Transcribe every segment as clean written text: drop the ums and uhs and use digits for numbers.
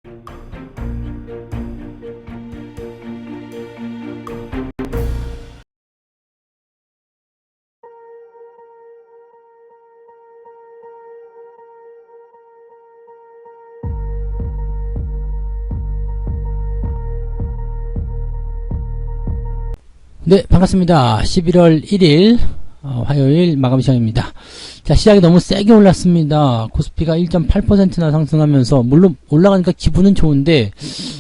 네, 반갑습니다. 11월 1일 화요일 마감 시간입니다. 자, 시작이 너무 세게 올랐습니다. 코스피가 1.8%나 상승하면서 물론 올라가니까 기분은 좋은데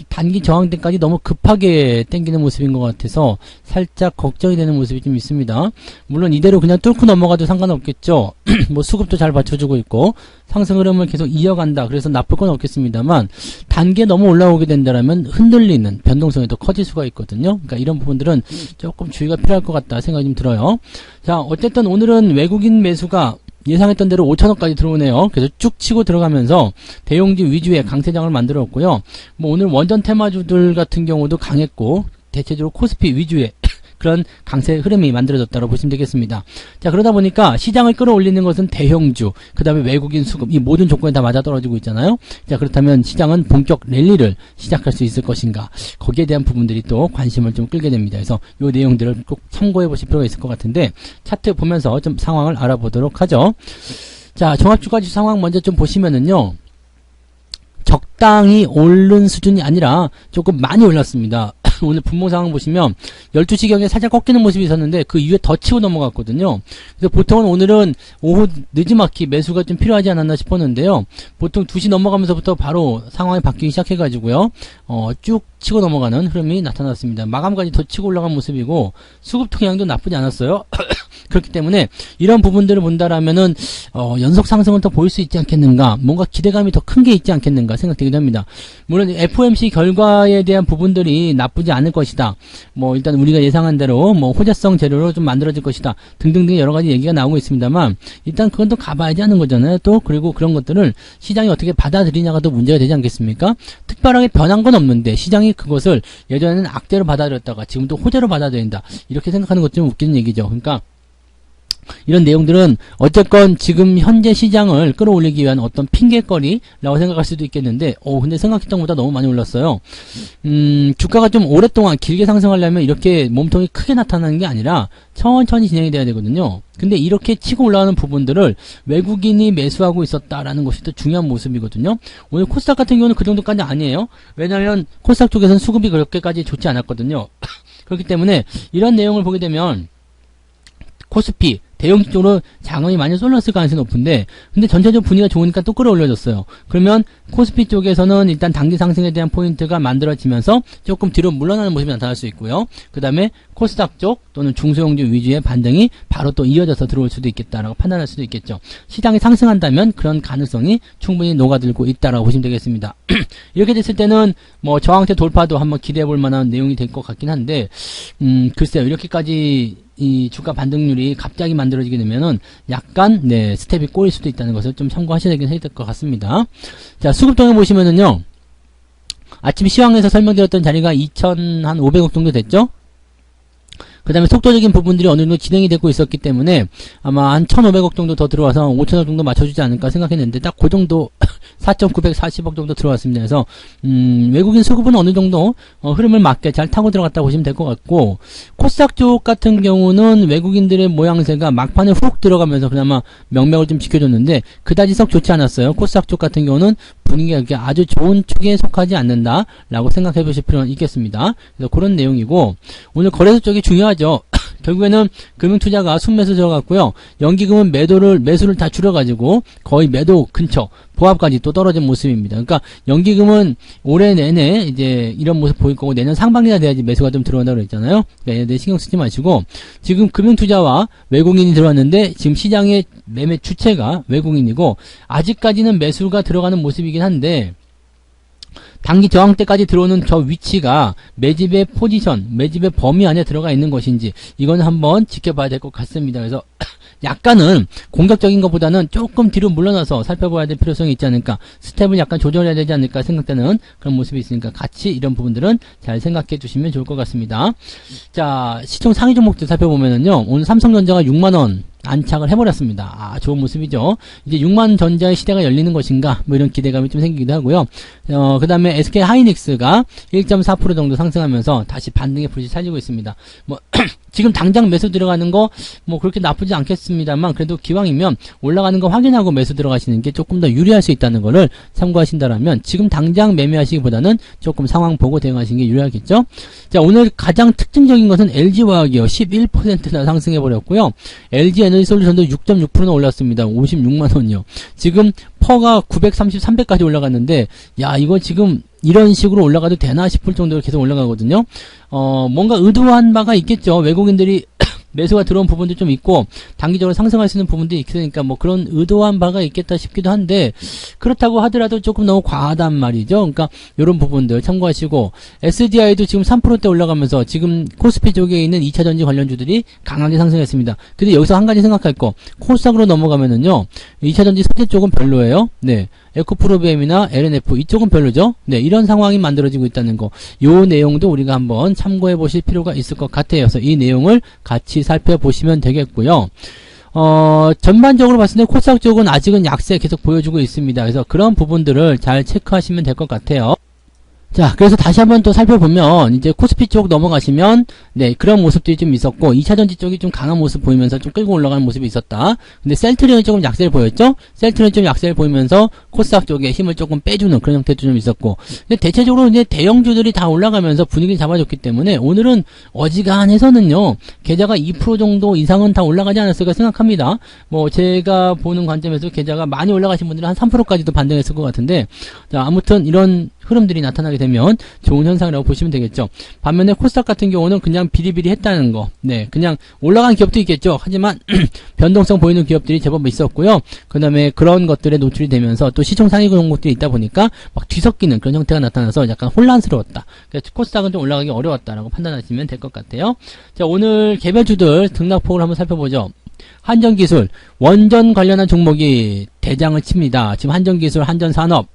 단기 저항대까지 너무 급하게 땡기는 모습인 것 같아서 살짝 걱정이 되는 모습이 좀 있습니다. 물론 이대로 그냥 뚫고 넘어가도 상관없겠죠. 뭐 수급도 잘 받쳐주고 있고 상승 흐름을 계속 이어간다. 그래서 나쁠 건 없겠습니다만 단기에 너무 올라오게 된다라면 흔들리는 변동성이 더 커질 수가 있거든요. 그러니까 이런 부분들은 조금 주의가 필요할 것 같다 생각이 좀 들어요. 자, 어쨌든 오늘은 외국인 매수가 예상했던 대로 5천억까지 들어오네요. 그래서 쭉 치고 들어가면서 대용주 위주의 강세장을 만들었고요. 뭐 오늘 원전 테마주들 같은 경우도 강했고 대체적으로 코스피 위주의 그런 강세 흐름이 만들어졌다고 보시면 되겠습니다. 자, 그러다 보니까 시장을 끌어올리는 것은 대형주, 그 다음에 외국인 수급, 이 모든 조건이 다 맞아떨어지고 있잖아요. 자, 그렇다면 시장은 본격 랠리를 시작할 수 있을 것인가, 거기에 대한 부분들이 또 관심을 좀 끌게 됩니다. 그래서 이 내용들을 꼭 참고해 보실 필요가 있을 것 같은데 차트 보면서 좀 상황을 알아보도록 하죠. 자, 종합주가지수 상황 먼저 좀 보시면은요, 적당히 오른 수준이 아니라 조금 많이 올랐습니다. 오늘 분봉 상황 보시면 12시경에 살짝 꺾이는 모습이 있었는데 그 이후에 더 치고 넘어갔거든요. 그래서 보통은 오늘은 오후 늦지막히 매수가 좀 필요하지 않았나 싶었는데요. 보통 2시 넘어가면서부터 바로 상황이 바뀌기 시작해가지고요. 쭉 치고 넘어가는 흐름이 나타났습니다. 마감까지 더 치고 올라간 모습이고 수급 통양도 나쁘지 않았어요. 그렇기 때문에 이런 부분들을 본다라면은 연속 상승을 더 보일 수 있지 않겠는가, 뭔가 기대감이 더 큰 게 있지 않겠는가 생각되기도 합니다. 물론 FOMC 결과에 대한 부분들이 나쁘지 않을 것이다. 뭐 일단 우리가 예상한 대로 뭐 호재성 재료로 좀 만들어질 것이다. 등등등 여러 가지 얘기가 나오고 있습니다만 일단 그건 또 가봐야지 하는 거잖아요. 또 그리고 그런 것들을 시장이 어떻게 받아들이냐가 또 문제가 되지 않겠습니까? 특별하게 변한 건 없는데 시장이 그것을 예전에는 악재로 받아들였다가 지금 또 호재로 받아들인다. 이렇게 생각하는 것도 좀 웃기는 얘기죠. 그러니까 이런 내용들은 어쨌건 지금 현재 시장을 끌어올리기 위한 어떤 핑계거리라고 생각할 수도 있겠는데 근데 생각했던 것보다 너무 많이 올랐어요. 주가가 좀 오랫동안 길게 상승하려면 이렇게 몸통이 크게 나타나는 게 아니라 천천히 진행이 돼야 되거든요. 근데 이렇게 치고 올라가는 부분들을 외국인이 매수하고 있었다라는 것이 또 중요한 모습이거든요. 오늘 코스닥 같은 경우는 그 정도까지 아니에요. 왜냐하면 코스닥 쪽에서는 수급이 그렇게까지 좋지 않았거든요. 그렇기 때문에 이런 내용을 보게 되면 코스피 대형적으로 자금이 많이 쏠렸을 가능성이 높은데 근데 전체적으로 분위기가 좋으니까 또 끌어올려졌어요. 그러면 코스피 쪽에서는 일단 단기 상승에 대한 포인트가 만들어지면서 조금 뒤로 물러나는 모습이 나타날 수 있고요. 그 다음에 코스닥 쪽 또는 중소형주 위주의 반등이 바로 또 이어져서 들어올 수도 있겠다라고 판단할 수도 있겠죠. 시장이 상승한다면 그런 가능성이 충분히 녹아들고 있다라고 보시면 되겠습니다. 이렇게 됐을 때는 뭐 저항대 돌파도 한번 기대해 볼 만한 내용이 될 것 같긴 한데 글쎄요, 이렇게까지 이 주가 반등률이 갑자기 만들어지게 되면은 약간 스텝이 꼬일 수도 있다는 것을 좀 참고하셔야 되긴 해야 될 것 같습니다. 자, 수급통에 보시면은요, 아침 시황에서 설명드렸던 자리가 2,500억 정도 됐죠? 그 다음에 속도적인 부분들이 어느 정도 진행이 되고 있었기 때문에 아마 한 1,500억 정도 더 들어와서 5,000억 정도 맞춰주지 않을까 생각했는데 딱 그 정도 4,940억 정도 들어왔습니다. 그래서 외국인 수급은 어느 정도 흐름을 맞게 잘 타고 들어갔다고 보시면 될 것 같고, 코스닥 쪽 같은 경우는 외국인들의 모양새가 막판에 훅 들어가면서 그나마 명맥을 좀 지켜줬는데 그다지 썩 좋지 않았어요. 코스닥 쪽 같은 경우는 분위기가 아주 좋은 쪽에 속하지 않는다라고 생각해 보실 필요는 있겠습니다. 그래서 그런 내용이고, 오늘 거래소 쪽이 중요하죠. 결국에는 금융투자가 순매수 들어갔고요. 연기금은 매수를 다 줄여가지고 거의 매도 근처 보합까지 또 떨어진 모습입니다. 그러니까 연기금은 올해 내내 이제 이런 모습 보일 거고 내년 상반기가 돼야지 매수가 좀 들어온다고 그랬잖아요. 그러니까 얘네들 신경 쓰지 마시고, 지금 금융투자와 외국인이 들어왔는데 지금 시장의 매매 주체가 외국인이고 아직까지는 매수가 들어가는 모습이긴 한데 단기 저항 때까지 들어오는 저 위치가 매집의 포지션, 매집의 범위 안에 들어가 있는 것인지 이거는 한번 지켜봐야 될 것 같습니다. 그래서 약간은 공격적인 것보다는 조금 뒤로 물러나서 살펴봐야 될 필요성이 있지 않을까, 스텝을 약간 조절해야 되지 않을까 생각되는 그런 모습이 있으니까 같이 이런 부분들은 잘 생각해 주시면 좋을 것 같습니다. 자, 시총 상위 종목들 살펴보면은요, 오늘 삼성전자가 6만원 안착을 해버렸습니다. 아, 좋은 모습이죠. 이제 6만 전자의 시대가 열리는 것인가 뭐 이런 기대감이 좀 생기기도 하고요. 그 다음에 SK 하이닉스가 1.4% 정도 상승하면서 다시 반등의 불이 살리고 있습니다. 뭐 지금 당장 매수 들어가는 거 뭐 그렇게 나쁘지 않겠습니다만 그래도 기왕이면 올라가는 거 확인하고 매수 들어가시는 게 조금 더 유리할 수 있다는 거를 참고하신다라면 지금 당장 매매하시기보다는 조금 상황 보고 대응하시는 게 유리하겠죠. 자, 오늘 가장 특징적인 것은 LG화학이요. 11%나 상승해버렸고요. LG에너지솔루션도 6.6%나 올랐습니다. 56만원이요. 지금 퍼가 930, 300까지 올라갔는데 야, 이거 지금 이런 식으로 올라가도 되나 싶을 정도로 계속 올라가거든요. 뭔가 의도한 바가 있겠죠. 외국인들이 매수가 들어온 부분도 좀 있고 단기적으로 상승할 수 있는 부분도 있으니까 뭐 그런 의도한 바가 있겠다 싶기도 한데 그렇다고 하더라도 조금 너무 과하단 말이죠. 그러니까 이런 부분들 참고하시고 SDI도 지금 3%대 올라가면서 지금 코스피 쪽에 있는 2차전지 관련주들이 강하게 상승했습니다. 근데 여기서 한 가지 생각할 거 코스닥으로 넘어가면은요 2차전지 소재 쪽은 별로예요. 네. 에코프로비엠이나 LNF 이쪽은 별로죠. 네, 이런 상황이 만들어지고 있다는 거. 요 내용도 우리가 한번 참고해 보실 필요가 있을 것 같아요. 그래서 이 내용을 같이 살펴보시면 되겠고요. 전반적으로 봤을 때 코스닥 쪽은 아직은 약세 계속 보여주고 있습니다. 그래서 그런 부분들을 잘 체크하시면 될 것 같아요. 자, 그래서 다시 한번 또 살펴보면, 이제 코스피 쪽 넘어가시면, 네, 그런 모습들이 좀 있었고, 2차전지 쪽이 좀 강한 모습 보이면서 좀 끌고 올라가는 모습이 있었다. 근데 셀트리온이 조금 약세를 보였죠? 셀트리온이 좀 약세를 보이면서, 코스닥 쪽에 힘을 조금 빼주는 그런 형태도 좀 있었고, 근데 대체적으로 이제 대형주들이 다 올라가면서 분위기를 잡아줬기 때문에, 오늘은 어지간해서는요, 계좌가 2% 정도 이상은 다 올라가지 않았을까 생각합니다. 뭐, 제가 보는 관점에서 계좌가 많이 올라가신 분들은 한 3%까지도 반등했을 것 같은데, 자, 아무튼 이런 흐름들이 나타나게 되면 좋은 현상이라고 보시면 되겠죠. 반면에 코스닥 같은 경우는 그냥 비리비리 했다는 거. 네, 그냥 올라간 기업도 있겠죠. 하지만 변동성 보이는 기업들이 제법 있었고요. 그 다음에 그런 것들에 노출이 되면서 또 시총 상위 종목들이 있다 보니까 막 뒤섞이는 그런 형태가 나타나서 약간 혼란스러웠다. 그래서 코스닥은 좀 올라가기 어려웠다라고 판단하시면 될 것 같아요. 자, 오늘 개별주들 등락폭을 한번 살펴보죠. 한전기술, 원전 관련한 종목이 대장을 칩니다. 지금 한전기술, 한전산업,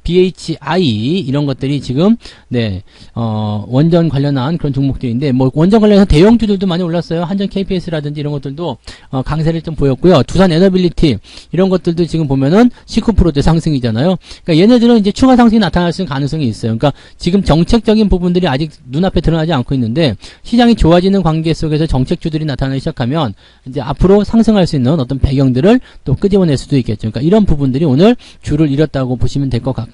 BHI 이런 것들이 지금 네 원전 관련한 그런 종목들인데 뭐 원전 관련해서 대형주들도 많이 올랐어요. 한전 KPS라든지 이런 것들도 강세를 좀 보였고요. 두산 에너빌리티 이런 것들도 지금 보면은 19%대 상승이잖아요. 그러니까 얘네들은 이제 추가 상승이 나타날 수 있는 가능성이 있어요. 그러니까 지금 정책적인 부분들이 아직 눈앞에 드러나지 않고 있는데 시장이 좋아지는 관계 속에서 정책주들이 나타나기 시작하면 이제 앞으로 상승할 수 있는 어떤 배경들을 또 끄집어낼 수도 있겠죠. 그러니까 이런 부분들이 오늘 주를 잃었다고 보시면 될 것 같고요.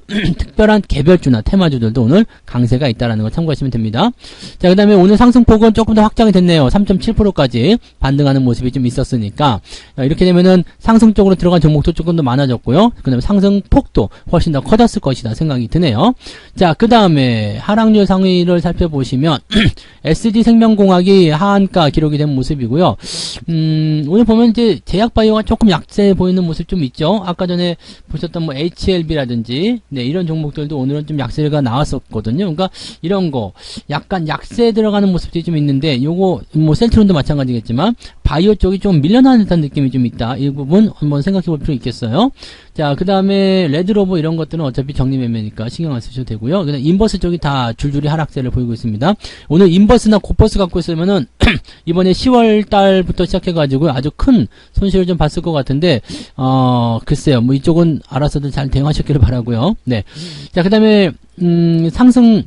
특별한 개별주나 테마주들도 오늘 강세가 있다라는 걸 참고하시면 됩니다. 자, 그 다음에 오늘 상승폭은 조금 더 확장이 됐네요. 3.7%까지 반등하는 모습이 좀 있었으니까 이렇게 되면은 상승 쪽으로 들어간 종목도 조금 더 많아졌고요. 그 다음에 상승폭도 훨씬 더 커졌을 것이다 생각이 드네요. 자, 그 다음에 하락률 상위를 살펴보시면 SD생명공학이 하한가 기록이 된 모습이고요. 오늘 보면 이제 제약바이오가 조금 약세 보이는 모습 좀 있죠. 아까 전에 보셨던 뭐 HLB라든지 네, 이런 종목들도 오늘은 좀 약세가 나왔었거든요. 그러니까 이런 거 약간 약세 들어가는 모습들이 좀 있는데 요거 뭐 셀트론도 마찬가지겠지만 바이오 쪽이 좀 밀려나는 듯한 느낌이 좀 있다. 이 부분 한번 생각해 볼 필요 있겠어요. 자, 그 다음에 레드로버 이런 것들은 어차피 정리매매니까 신경 안 쓰셔도 되고요. 그다음 인버스 쪽이 다 줄줄이 하락세를 보이고 있습니다. 오늘 인버스나 고버스 갖고 있으면은 이번에 10월 달부터 시작해가지고 아주 큰 손실을 좀 봤을 것 같은데 글쎄요. 뭐 이쪽은 알아서들 잘 대응하셨기를 바라고요. 네. 자, 그 다음에 상승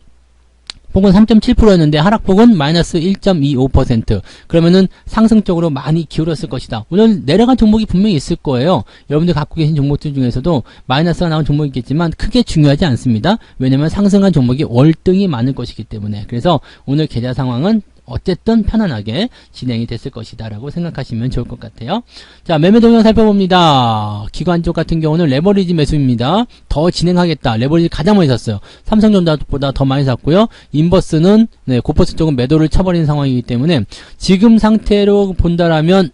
폭은 3.7%였는데 하락폭은 마이너스 1.25%. 그러면은 상승 쪽으로 많이 기울었을 것이다. 오늘 내려간 종목이 분명히 있을 거예요. 여러분들 갖고 계신 종목들 중에서도 마이너스가 나온 종목이 있겠지만 크게 중요하지 않습니다. 왜냐면 상승한 종목이 월등히 많을 것이기 때문에. 그래서 오늘 계좌 상황은 어쨌든 편안하게 진행이 됐을 것이다 라고 생각하시면 좋을 것 같아요. 자, 매매 동향 살펴봅니다. 기관 쪽 같은 경우는 레버리지 매수입니다. 더 진행하겠다. 레버리지 가장 많이 샀어요. 삼성전자보다 더 많이 샀고요. 인버스는 네, 고퍼스 쪽은 매도를 쳐버리는 상황이기 때문에 지금 상태로 본다라면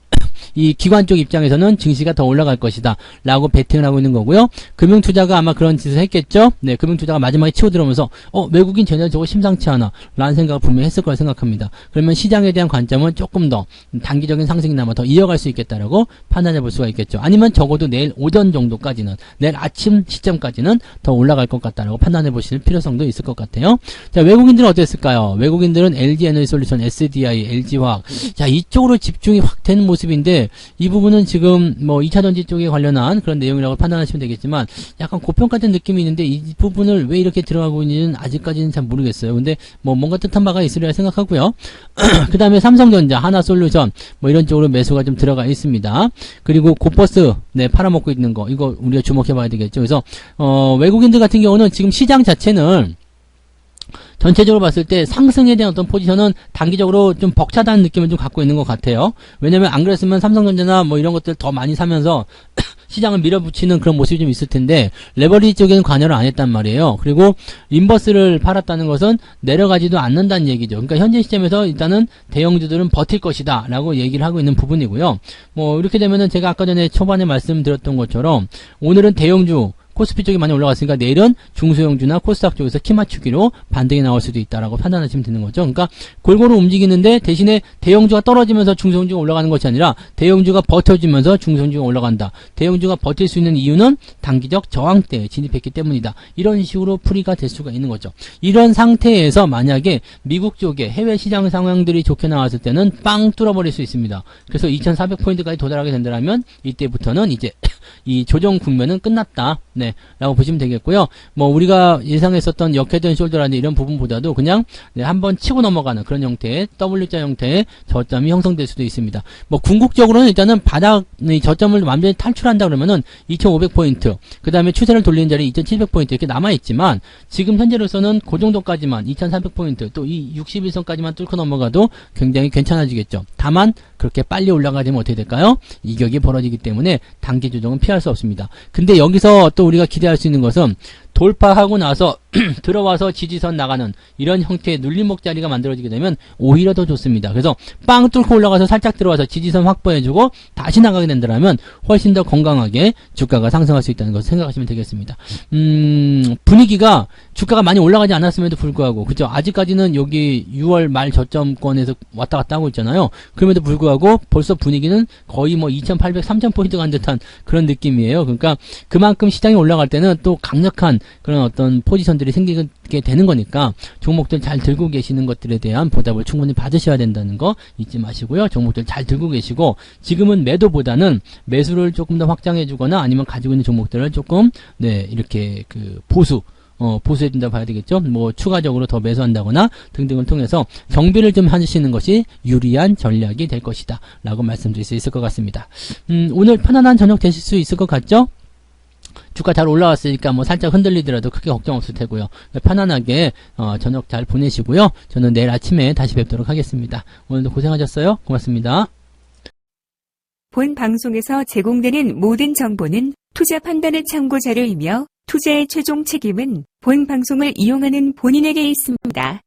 이 기관 쪽 입장에서는 증시가 더 올라갈 것이다 라고 베팅을 하고 있는 거고요. 금융투자가 아마 그런 짓을 했겠죠. 네, 금융투자가 마지막에 치고 들어오면서 외국인 쟤네 저거 심상치 않아 라는 생각을 분명히 했을 거라 생각합니다. 그러면 시장에 대한 관점은 조금 더 단기적인 상승이나마 더 이어갈 수 있겠다라고 판단해 볼 수가 있겠죠. 아니면 적어도 내일 오전 정도까지는, 내일 아침 시점까지는 더 올라갈 것 같다라고 판단해 보실 필요성도 있을 것 같아요. 자, 외국인들은 어땠을까요? 외국인들은 LG에너지솔루션, SDI, LG화학, 자, 이쪽으로 집중이 확 되는 모습인데, 이 부분은 지금 뭐 2차전지 쪽에 관련한 그런 내용이라고 판단하시면 되겠지만, 약간 고평가된 느낌이 있는데, 이 부분을 왜 이렇게 들어가고 있는지는 아직까지는 잘 모르겠어요. 근데 뭐 뭔가 뜻한 바가 있으리라 생각하고요. 그 다음에 삼성전자, 하나솔루션, 뭐 이런 쪽으로 매수가 좀 들어가 있습니다. 그리고 고퍼스, 네, 팔아먹고 있는 거, 이거 우리가 주목해 봐야 되겠죠. 그래서 외국인들 같은 경우는 지금 시장 자체는 전체적으로 봤을 때 상승에 대한 어떤 포지션은 단기적으로 좀 벅차다는 느낌을 좀 갖고 있는 것 같아요. 왜냐면 안 그랬으면 삼성전자나 뭐 이런 것들 더 많이 사면서 시장을 밀어붙이는 그런 모습이 좀 있을 텐데, 레버리지 쪽에는 관여를 안 했단 말이에요. 그리고 인버스를 팔았다는 것은 내려가지도 않는다는 얘기죠. 그러니까 현재 시점에서 일단은 대형주들은 버틸 것이다 라고 얘기를 하고 있는 부분이고요. 뭐 이렇게 되면은 제가 아까 전에 초반에 말씀드렸던 것처럼 오늘은 대형주 코스피 쪽이 많이 올라갔으니까 내일은 중소형주나 코스닥 쪽에서 키 맞추기로 반등이 나올 수도 있다라고 판단하시면 되는 거죠. 그러니까 골고루 움직이는데 대신에 대형주가 떨어지면서 중소형주가 올라가는 것이 아니라 대형주가 버텨주면서 중소형주가 올라간다. 대형주가 버틸 수 있는 이유는 단기적 저항대에 진입했기 때문이다. 이런 식으로 풀이가 될 수가 있는 거죠. 이런 상태에서 만약에 미국 쪽에 해외 시장 상황들이 좋게 나왔을 때는 빵 뚫어버릴 수 있습니다. 그래서 2400포인트까지 도달하게 된다면 이때부터는 이제 이 조정 국면은 끝났다. 네, 라고 보시면 되겠고요. 뭐 우리가 예상했었던 역회전 숄더라든지 이런 부분보다도 그냥 네, 한번 치고 넘어가는 그런 형태의 W자 형태의 저점이 형성될 수도 있습니다. 뭐 궁극적으로는 일단은 바닥 저점을 완전히 탈출한다 그러면은 2500포인트, 그 다음에 추세를 돌리는 자리 2700포인트 이렇게 남아있지만, 지금 현재로서는 그 정도까지만 2300포인트 또 이 61선까지만 뚫고 넘어가도 굉장히 괜찮아지겠죠. 다만 그렇게 빨리 올라가면 어떻게 될까요? 이격이 벌어지기 때문에 단기 조정은 피할 수 없습니다. 근데 여기서 또 우리가 기대할 수 있는 것은 돌파하고 나서 들어와서 지지선 나가는 이런 형태의 눌림목 자리가 만들어지게 되면 오히려 더 좋습니다. 그래서 빵 뚫고 올라가서 살짝 들어와서 지지선 확보해주고 다시 나가게 된다면 훨씬 더 건강하게 주가가 상승할 수 있다는 것을 생각하시면 되겠습니다. 분위기가 주가가 많이 올라가지 않았음에도 불구하고, 그죠? 아직까지는 여기 6월 말 저점권에서 왔다 갔다 하고 있잖아요. 그럼에도 불구하고 벌써 분위기는 거의 뭐 2800, 3000포인트 간 듯한 그런 느낌이에요. 그러니까 그만큼 시장이 올라갈 때는 또 강력한 그런 어떤 포지션들이 생기게 되는 거니까 종목들 잘 들고 계시는 것들에 대한 보답을 충분히 받으셔야 된다는 거 잊지 마시고요. 종목들 잘 들고 계시고, 지금은 매도보다는 매수를 조금 더 확장해 주거나 아니면 가지고 있는 종목들을 조금 네, 이렇게 그 보수해 준다 봐야 되겠죠. 뭐 추가적으로 더 매수한다거나 등등을 통해서 정비를 좀 하시는 것이 유리한 전략이 될 것이다 라고 말씀드릴 수 있을 것 같습니다. 오늘 편안한 저녁 되실 수 있을 것 같죠? 주가 잘 올라왔으니까 뭐 살짝 흔들리더라도 크게 걱정 없을 테고요. 편안하게 저녁 잘 보내시고요. 저는 내일 아침에 다시 뵙도록 하겠습니다. 오늘도 고생하셨어요. 고맙습니다. 본 방송에서 제공되는 모든 정보는 투자 판단의 참고 자료이며 투자의 최종 책임은 본 방송을 이용하는 본인에게 있습니다.